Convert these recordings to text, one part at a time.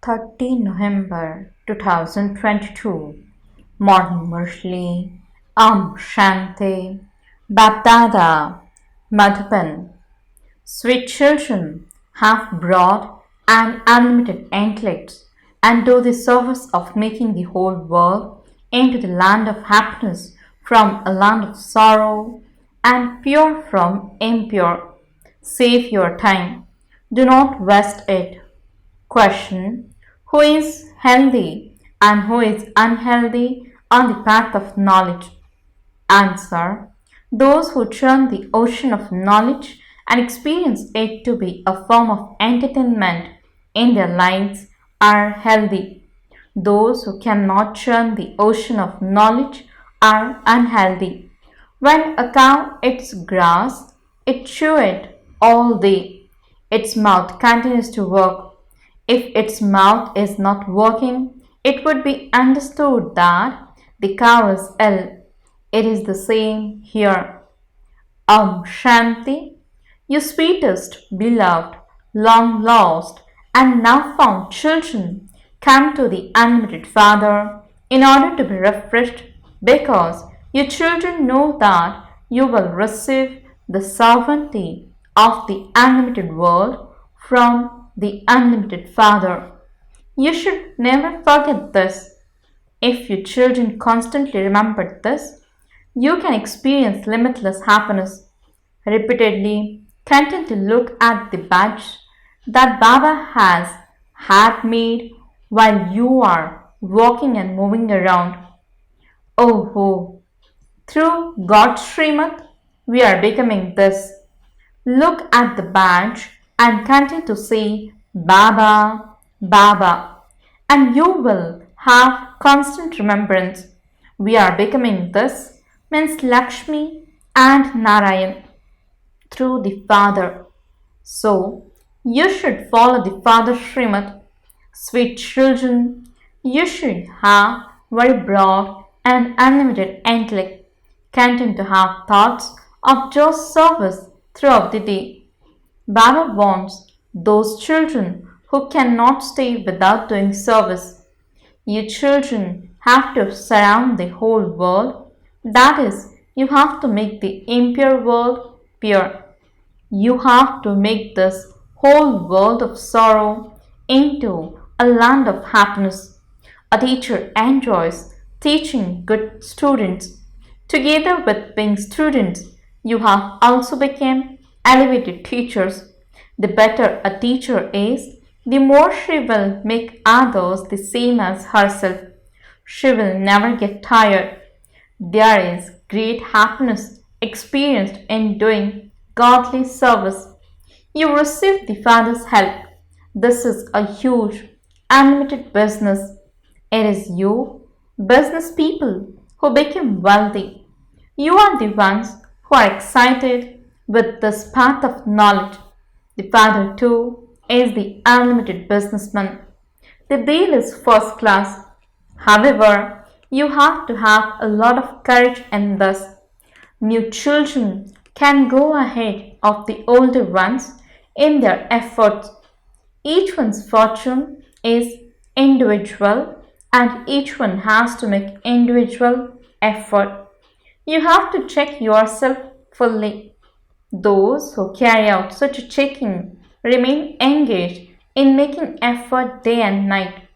30 November 2022. Morning Murli. Shanti. BapDada. Madhuban. Sweet children, have broad and unlimited intellects and do the service of making the whole world into the land of happiness from a land of sorrow and pure from impure. Save your time. Do not waste it. Question: who is healthy and who is unhealthy on the path of knowledge? Answer: those who churn the ocean of knowledge and experience it to be a form of entertainment in their lives are healthy. Those who cannot churn the ocean of knowledge are unhealthy. When a cow eats grass, it chews it all day. Its mouth continues to work. If its mouth is not working, it would be understood that the cow is ill. It is the same here. Shanti. You sweetest, beloved, long lost, and now found children, come to the unlimited Father in order to be refreshed, because you children know that you will receive the sovereignty of the unlimited world from the unlimited Father. You should never forget this. If you children constantly remember this, you can experience limitless happiness. Repeatedly, content to look at the badge that Baba has had made while you are walking and moving around. Oh, through God's Srimad, we are becoming this. Look at the badge and continue to say Baba, Baba, and you will have constant remembrance. We are becoming this means Lakshmi and Narayan through the Father. So, you should follow the Father Srimad. Sweet children, you should have very broad and unlimited intellect, content to have thoughts of just service throughout the day. Baba wants those children who cannot stay without doing service. You children have to surround the whole world. That is, you have to make the impure world pure. You have to make this whole world of sorrow into a land of happiness. A teacher enjoys teaching good students. Together with being students, you have also become elevated teachers. The better a teacher is, the more she will make others the same as herself. She will never get tired. There is great happiness experienced in doing godly service. You receive the Father's help. This is a huge, unlimited business. It is you, business people, who become wealthy. You are the ones who are excited with this path of knowledge. The Father, too, is the unlimited businessman. The deal is first class. However, you have to have a lot of courage in this. New children can go ahead of the older ones in their efforts. Each one's fortune is individual and each one has to make individual effort. You have to check yourself fully. Those who carry out such a checking remain engaged in making effort day and night.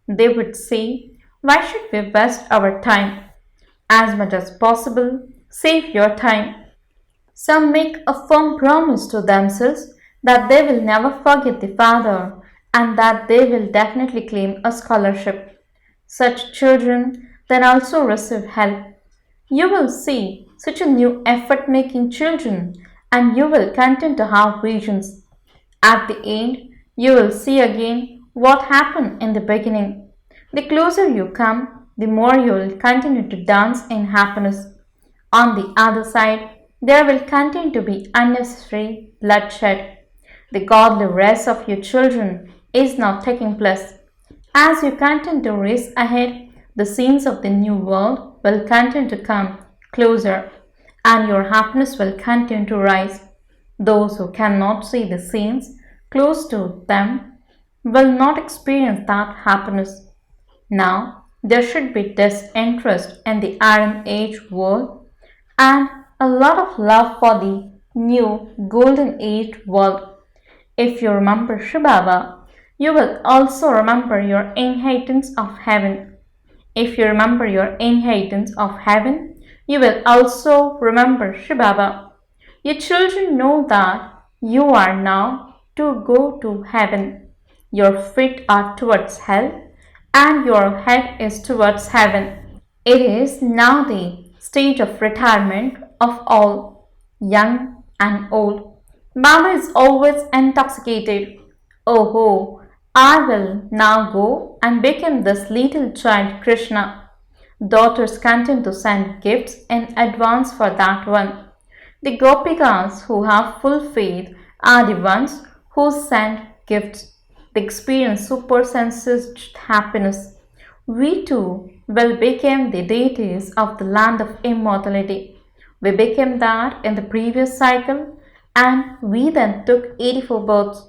They would say, why should we waste our time? As much as possible, save your time. Some make a firm promise to themselves that they will never forget the Father and that they will definitely claim a scholarship. Such children then also receive help. You will see such a new effort making children and you will continue to have visions. At the end, you will see again what happened in the beginning. The closer you come, the more you will continue to dance in happiness. On the other side, there will continue to be unnecessary bloodshed. The godly race of your children is now taking place. As you continue to race ahead, the scenes of the new world will continue to come closer, and your happiness will continue to rise. Those who cannot see the scenes close to them will not experience that happiness. Now, there should be disinterest in the Iron Age world and a lot of love for the new Golden Age world. If you remember shivbaba, you will also remember your inheritance of heaven. If you remember your inheritance of heaven, you will also remember shivbaba. Your children know that you are now to go to heaven. Your feet are towards hell and your head is towards heaven. It is now the stage of retirement of all, young and old. Baba is always intoxicated. Oh ho, I will now go and become this little child Krishna. Daughters continue to send gifts in advance for that one. The Gopikas who have full faith are the ones who send gifts. They experience supersensed happiness. We too will become the deities of the land of immortality. We became that in the previous cycle and we then took 84 births.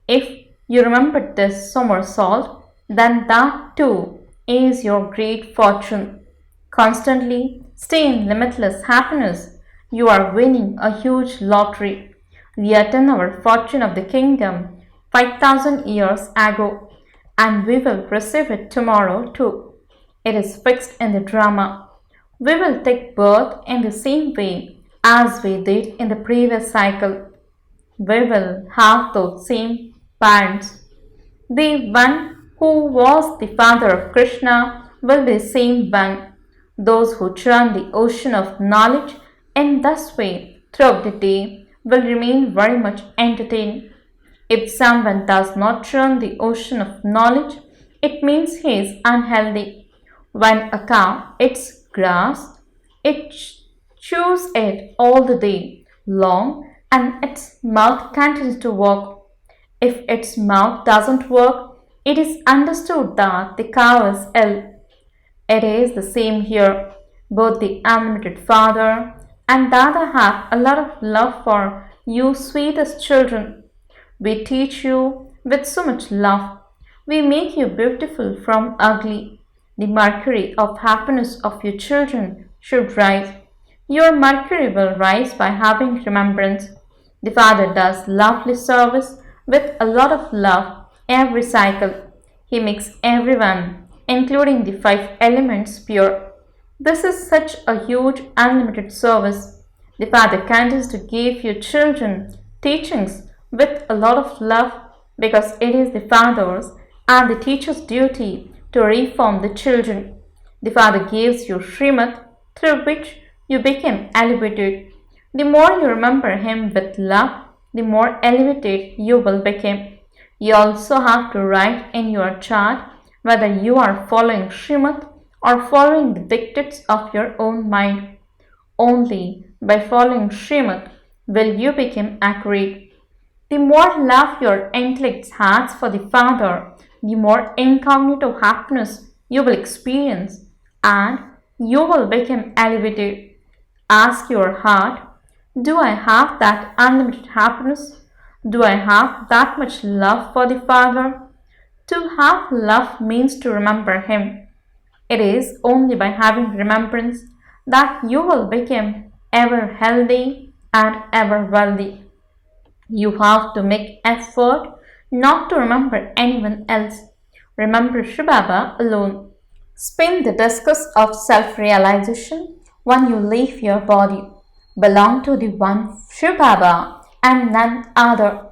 If you remember this somersault, then that too is your great fortune. Constantly stay in limitless happiness. You are winning a huge lottery. We attain our fortune of the kingdom 5000 years ago, and we will receive it tomorrow too. It is fixed in the drama. We will take birth in the same way as we did in the previous cycle. We will have those same parents. The one who was the father of Krishna will be the same one. Those who churn the ocean of knowledge in this way throughout the day will remain very much entertained. If someone does not churn the ocean of knowledge, it means he is unhealthy. When a cow eats grass, it chews it all the day long and its mouth continues to work. If its mouth doesn't work, it is understood that the cow is ill. It is the same here. Both the unlimited Father and Dada have a lot of love for you, sweetest children. We teach you with so much love. We make you beautiful from ugly. The mercury of happiness of your children should rise. Your mercury will rise by having remembrance. The Father does lovely service with a lot of love every cycle. He makes everyone, including the five elements, pure. This is such a huge unlimited service. The Father continues to give your children teachings with a lot of love because it is the Father's and the teacher's duty to reform the children. The Father gives you Srimad through which you become elevated. The more you remember Him with love, the more elevated you will become. You also have to write in your chart whether you are following Srimad or following the dictates of your own mind. Only by following Srimad will you become accurate. The more love your intellect has for the Father, the more incognito happiness you will experience and you will become elevated. Ask your heart, do I have that unlimited happiness? Do I have that much love for the Father? To have love means to remember Him. It is only by having remembrance that you will become ever healthy and ever wealthy. You have to make effort not to remember anyone else. Remember shivbaba alone. Spin the discus of self-realization when you leave your body. Belong to the one shivbaba and none other.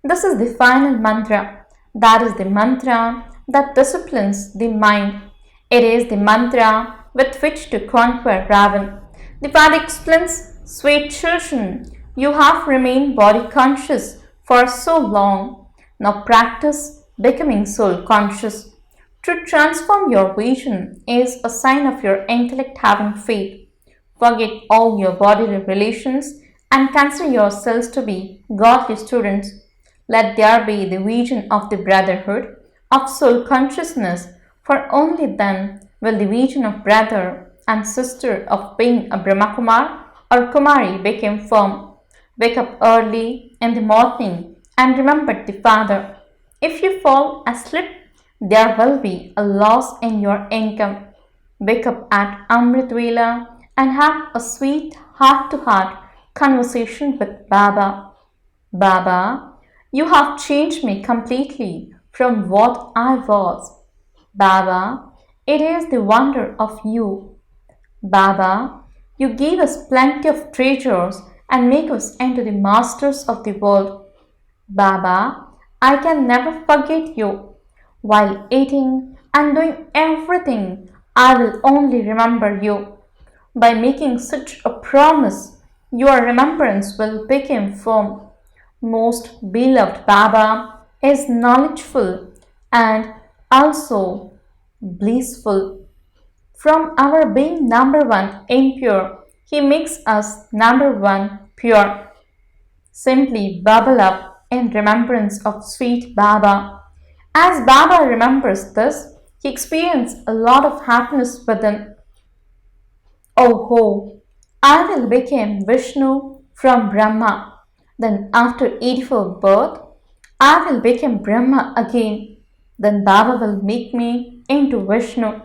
This is the final mantra. That is the mantra that disciplines the mind. It is the mantra with which to conquer Ravan. The Father explains, sweet children, you have remained body conscious for so long. Now practice becoming soul conscious. To transform your vision is a sign of your intellect having faith. Forget all your bodily relations and consider yourselves to be godly students. Let there be the vision of the brotherhood of soul consciousness, for only then will the vision of brother and sister of being a Brahma Kumar or Kumari become firm. Wake up early in the morning and remember the Father. If you fall asleep, there will be a loss in your income. Wake up at Amrit Vela and have a sweet heart-to-heart conversation with Baba. Baba, you have changed me completely from what I was. Baba, it is the wonder of you. Baba, you gave us plenty of treasures and make us into the masters of the world. Baba, I can never forget you. While eating and doing everything, I will only remember you. By making such a promise, your remembrance will become firm. Most beloved Baba is knowledgeful and also blissful. From our being number one impure, he makes us number one pure. Simply bubble up in remembrance of sweet Baba. As Baba remembers this, he experiences a lot of happiness within. Oh ho, I will become Vishnu from Brahma. Then after 84 birth, I will become Brahma again. Then Baba will make me into Vishnu.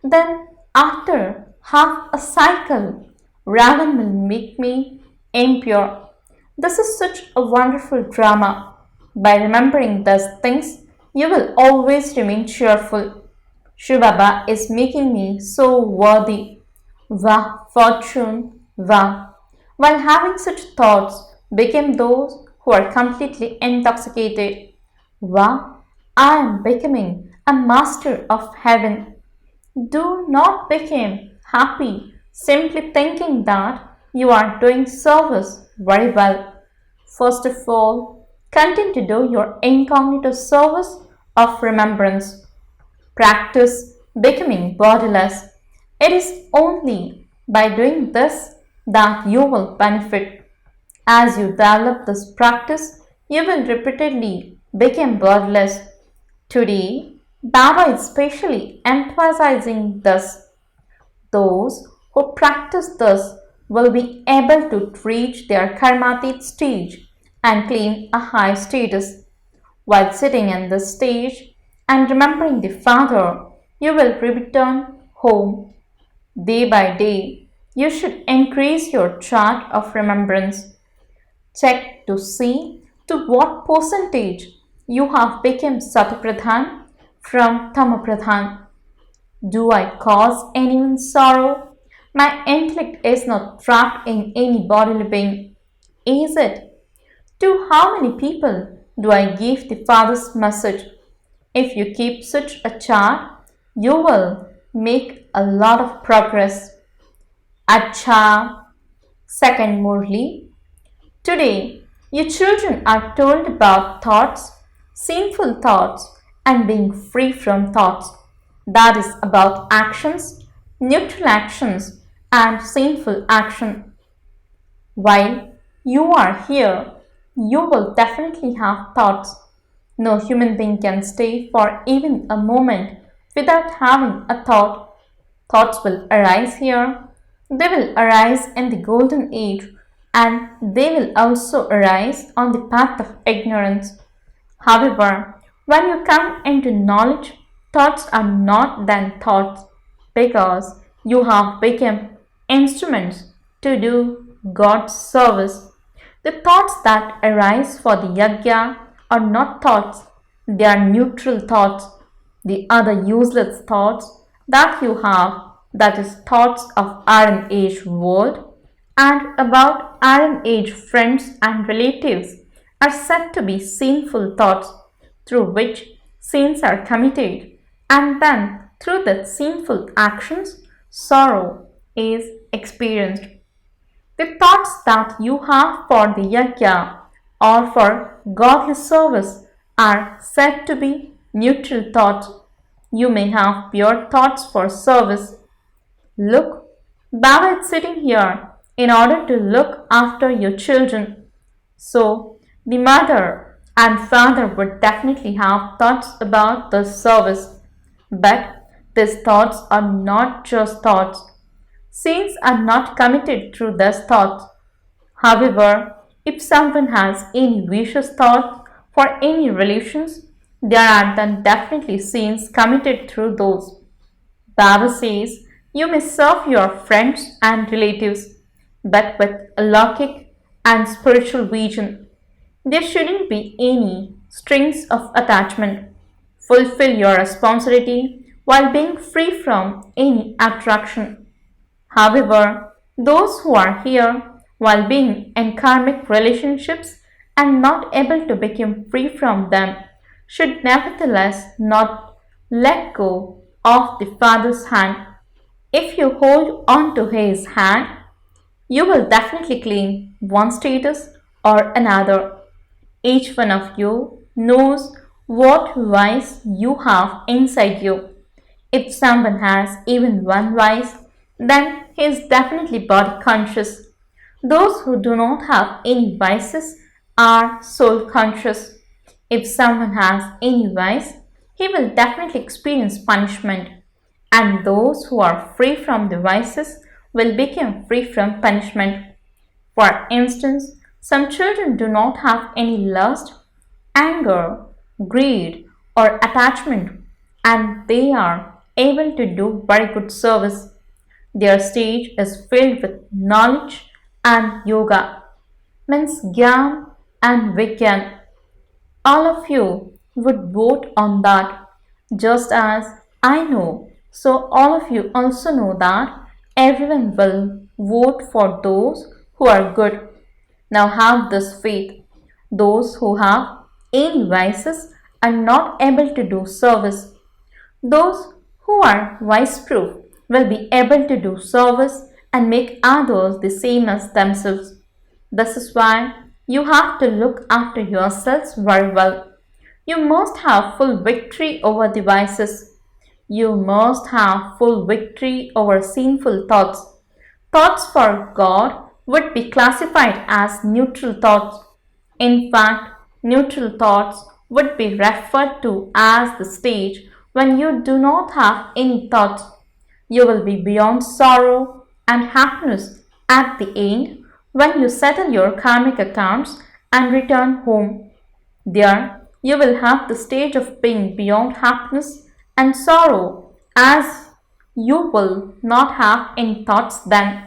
Then after half a cycle, Ravan will make me impure. This is such a wonderful drama. By remembering these things, you will always remain cheerful. Shivbaba is making me so worthy. Vah, fortune, vah. While having such thoughts, become those who are completely intoxicated. Vah, I am becoming a master of heaven. Do not become happy simply thinking that you are doing service very well. First of all, continue to do your incognito service of remembrance. Practice becoming bodiless. It is only by doing this that you will benefit. As you develop this practice, you will repeatedly become bodiless. Today, Baba is specially emphasizing this. Those who practice this will be able to reach their karmatit stage and claim a high status. While sitting in this stage and remembering the Father, you will return home. Day by day, you should increase your chart of remembrance. Check to see to what percentage you have become Satapradhan from Tamapradhan. Do I cause anyone sorrow? My intellect is not trapped in any bodily being. Is it? To how many people do I give the Father's message? If you keep such a chart, you will make a lot of progress. Acha, Sakar Murlis. Today, you children are told about thoughts, sinful thoughts, and being free from thoughts. That is about actions, neutral actions, and sinful action. While you are here, you will definitely have thoughts. No human being can stay for even a moment without having a thought. Thoughts will arise here. They will arise in the golden age and they will also arise on the path of ignorance. However, when you come into knowledge, thoughts are not then thoughts because you have become instruments to do God's service. The thoughts that arise for the yajna are not thoughts, they are neutral thoughts. The other useless thoughts that you have, that is thoughts of Iron Age world and about Iron Age friends and relatives, are said to be sinful thoughts through which sins are committed, and then through the sinful actions, sorrow is experienced. The thoughts that you have for the yajna or for godly service are said to be neutral thoughts. You may have pure thoughts for service. Look, Baba is sitting here in order to look after your children. So, the mother and father would definitely have thoughts about the service. But these thoughts are not just thoughts. Sins are not committed through these thoughts. However, if someone has any vicious thoughts for any relations, There are then definitely sins committed through those. Baba says you may serve your friends and relatives, but with a logic and spiritual vision. There shouldn't be any strings of attachment. Fulfill your responsibility while being free from any attraction. However, those who are here while being in karmic relationships and not able to become free from them should nevertheless not let go of the Father's hand. If you hold on to His hand, you will definitely claim one status or another. Each one of you knows what vice you have inside you. If someone has even one vice, then he is definitely body conscious. Those who do not have any vices are soul conscious. If someone has any vice, he will definitely experience punishment, and those who are free from the vices will become free from punishment. For instance, some children do not have any lust, anger, greed, or attachment, and they are able to do very good service. Their stage is filled with knowledge and yoga, means Gyan and Vigyan. All of you would vote on that, just as I know. So, all of you also know that everyone will vote for those who are good. Now, have this faith. Those who have any vices are not able to do service. Those who are vice proof will be able to do service and make others the same as themselves. This is why you have to look after yourselves very well. You must have full victory over the vices. You must have full victory over sinful thoughts. Thoughts for God would be classified as neutral thoughts. In fact, neutral thoughts would be referred to as the stage when you do not have any thoughts. You will be beyond sorrow and happiness at the end when you settle your karmic accounts and return home. There, you will have the stage of being beyond happiness and sorrow, as you will not have any thoughts then.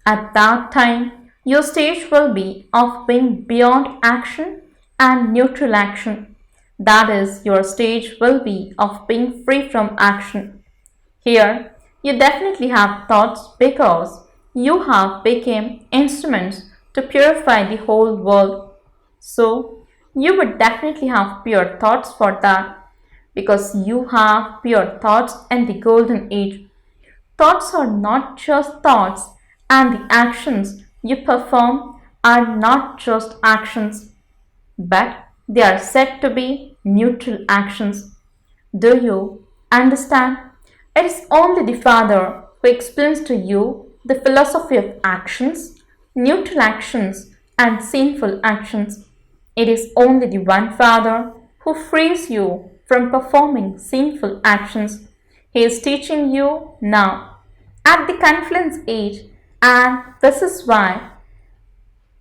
At that time, your stage will be of being beyond action and neutral action. That is, your stage will be of being free from action. Here, you definitely have thoughts because you have become instruments to purify the whole world. So, you would definitely have pure thoughts for that because you have pure thoughts in the golden age. Thoughts are not just thoughts, and the actions you perform are not just actions, but they are said to be neutral actions. Do you understand? It is only the Father who explains to you the philosophy of actions, neutral actions, and sinful actions. It is only the one Father who frees you from performing sinful actions. He is teaching you now at the confluence age, and this is why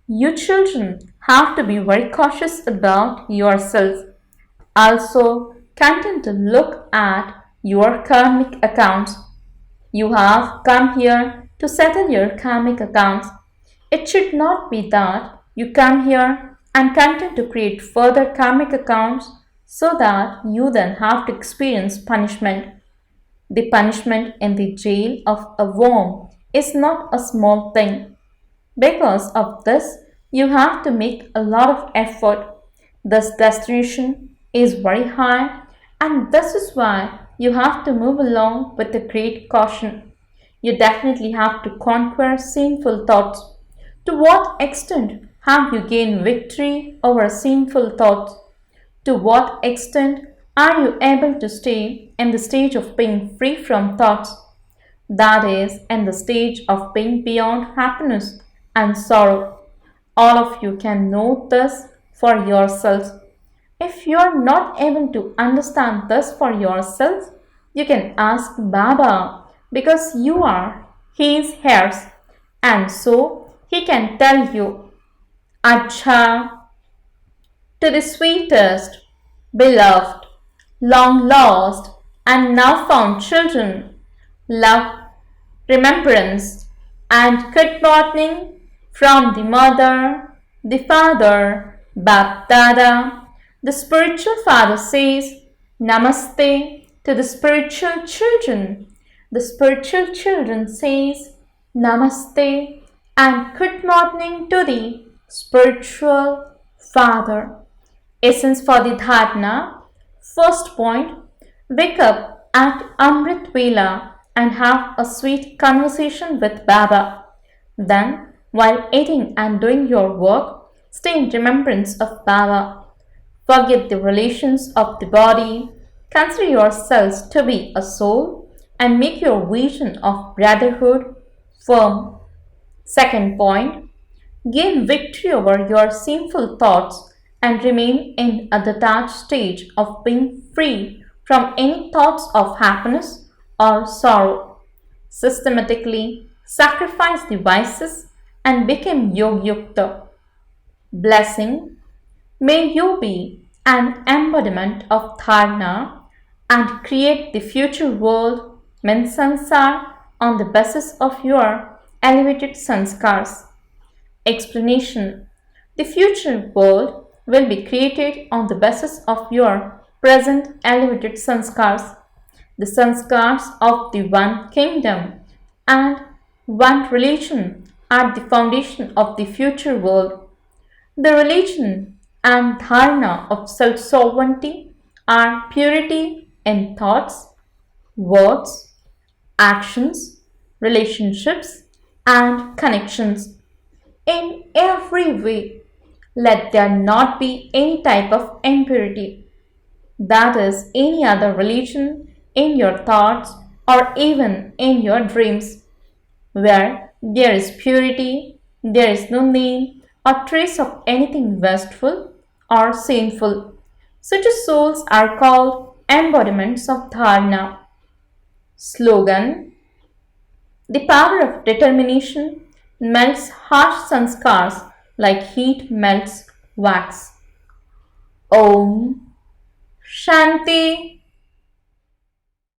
you children have to be very cautious about yourselves. Also, continue to look at your karmic accounts. You have come here to settle your karmic accounts. It should not be that you come here and continue to create further karmic accounts so that you then have to experience punishment. The punishment in the jail of a worm is not a small thing. Because of this, you have to make a lot of effort. This destination is very high, and this is why you have to move along with a great caution. You definitely have to conquer sinful thoughts. To what extent have you gained victory over sinful thoughts? To what extent are you able to stay in the stage of being free from thoughts? That is, in the stage of being beyond happiness and sorrow. All of you can know this for yourselves. If you are not able to understand this for yourselves, you can ask Baba because you are his heirs, and so he can tell you. Acha, to the sweetest beloved, long lost, and now found children, love, remembrance, and good morning from the mother, the father, BapDada. The spiritual father says Namaste to the spiritual children. The spiritual children says Namaste and good morning to the spiritual father. Essence for the dharana. First point, wake up at Amrit Vela and have a sweet conversation with Baba. Then, while eating and doing your work, stay in remembrance of Baba. Forget the relations of the body. Consider yourselves to be a soul and make your vision of brotherhood firm. Second point, gain victory over your sinful thoughts and remain in a detached stage of being free from any thoughts of happiness or sorrow. Systematically sacrifice the vices and become Yogyukta. Blessing. May you be an embodiment of dharana and create the future world, means sansar, on the basis of your elevated sanskars. Explanation. The future world will be created on the basis of your present elevated sanskars. The sanskars of the one kingdom and one religion are the foundation of the future world. The religion and dharana of self-sovereignty are purity in thoughts, words, actions, relationships, and connections. In every way, let there not be any type of impurity, that is, any other religion, in your thoughts or even in your dreams. Where there is purity, there is no name or trace of anything wasteful or sinful. Such souls are called embodiments of dharana. Slogan. The power of determination melts harsh sanskars like heat melts wax. Om Shanti.